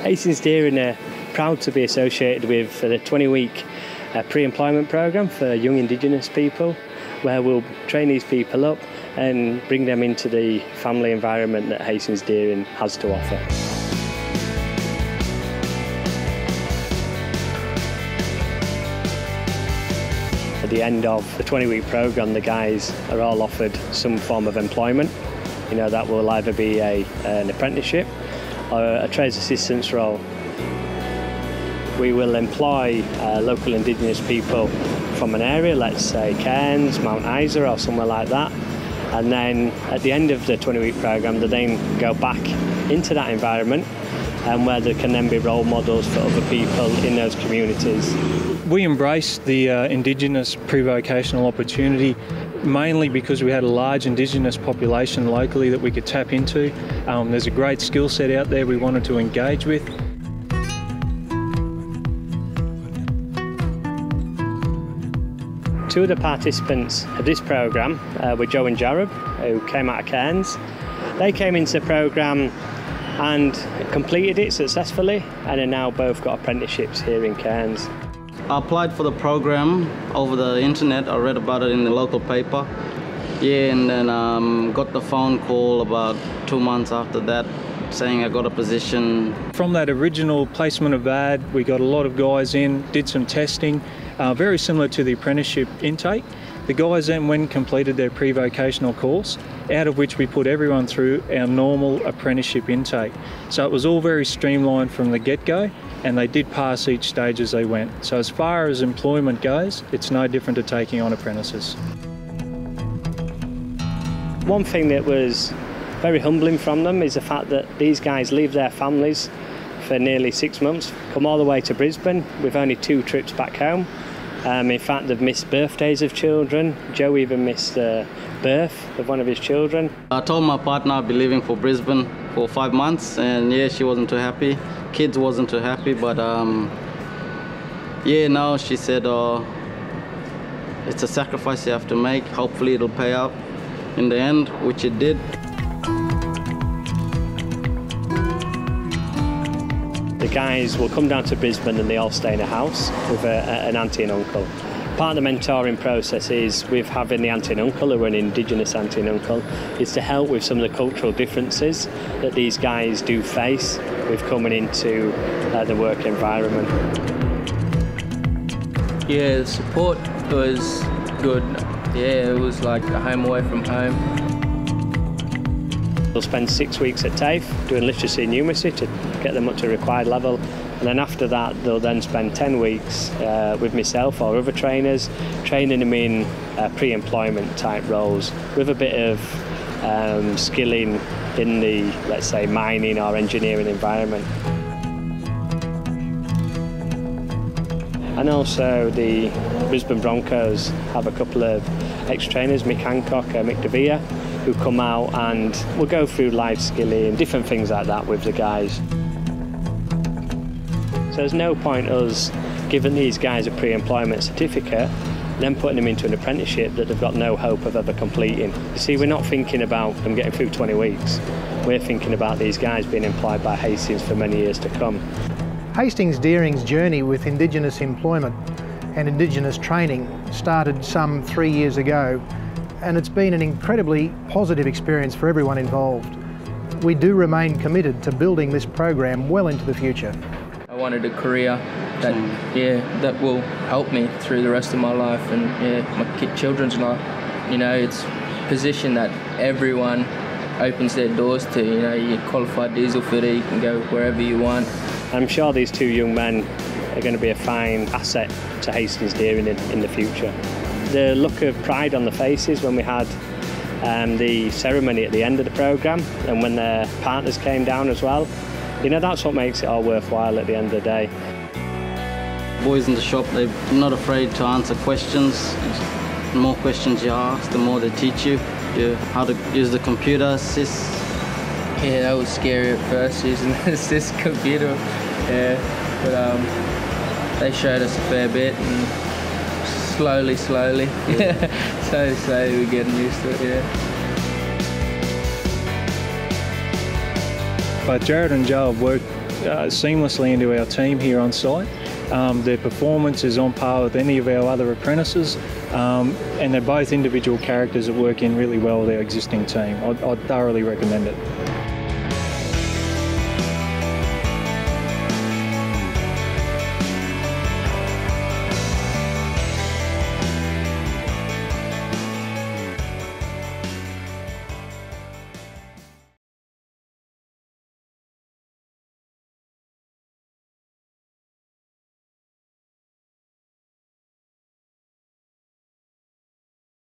Hastings Deering are proud to be associated with the 20-week pre-employment programme for young Indigenous people, where we'll train these people up and bring them into the family environment that Hastings Deering has to offer. At the end of the 20-week programme, the guys are all offered some form of employment. You know, that will either be an apprenticeship or a trades assistance role. We will employ local Indigenous people from an area, let's say Cairns, Mount Isa or somewhere like that, and then at the end of the 20-week programme they then go back into that environment and where there can then be role models for other people in those communities. We embraced the Indigenous pre-vocational opportunity mainly because we had a large Indigenous population locally that we could tap into. There's a great skill set out there we wanted to engage with. Two of the participants of this programme were Joe and Jared, who came out of Cairns. They came into the programme and completed it successfully, and are now both got apprenticeships here in Cairns. I applied for the program over the internet. I read about it in the local paper. Yeah, and then got the phone call about 2 months after that saying I got a position. From that original placement of ad, we got a lot of guys in, did some testing, very similar to the apprenticeship intake. The guys then went and completed their pre-vocational course, out of which we put everyone through our normal apprenticeship intake. So it was all very streamlined from the get-go, and they did pass each stage as they went. So as far as employment goes, it's no different to taking on apprentices. One thing that was very humbling from them is the fact that these guys leave their families for nearly 6 months, come all the way to Brisbane with only 2 trips back home. In fact, they've missed birthdays of children. Joe even missed the birth of one of his children. I told my partner I'd be leaving for Brisbane for 5 months, and yeah, she wasn't too happy. Kids wasn't too happy, but yeah, now she said it's a sacrifice you have to make. Hopefully it'll pay out in the end, which it did. The guys will come down to Brisbane and they all stay in a house with an auntie and uncle. Part of the mentoring process is with having the auntie and uncle, who are an Indigenous auntie and uncle, is to help with some of the cultural differences that these guys do face with coming into the work environment. Yeah, the support was good. Yeah, it was like a home away from home. They'll spend 6 weeks at TAFE doing literacy and numeracy to get them up to required level, and then after that they'll then spend 10 weeks with myself or other trainers, training them in pre-employment type roles with a bit of skilling in the, let's say, mining or engineering environment. And also the Brisbane Broncos have a couple of ex-trainers, Mick Hancock and Mick DeVere, who come out and will go through life skilling, different things like that with the guys. So there's no point us giving these guys a pre-employment certificate, then putting them into an apprenticeship that they've got no hope of ever completing. You see, we're not thinking about them getting through 20 weeks. We're thinking about these guys being employed by Hastings for many years to come. Hastings Deering's journey with Indigenous employment and Indigenous training started some 3 years ago, and it's been an incredibly positive experience for everyone involved. We do remain committed to building this program well into the future. I wanted a career that will help me through the rest of my life and my children's life. You know, it's a position that everyone opens their doors to. You know, you're a qualified diesel fitter, you can go wherever you want. I'm sure these two young men are going to be a fine asset to Hastings Deering in the future. The look of pride on the faces when we had the ceremony at the end of the programme, and when their partners came down as well, you know, that's what makes it all worthwhile at the end of the day. Boys in the shop, they're not afraid to answer questions. The more questions you ask, the more they teach you how to use the computer assist. Yeah, that was scary at first, using the assist computer. Yeah, but they showed us a fair bit, and slowly, yeah. so we're getting used to it, yeah. But Jared and Joe have worked seamlessly into our team here on site. Their performance is on par with any of our other apprentices, and they're both individual characters that work in really well with our existing team. I'd thoroughly recommend it.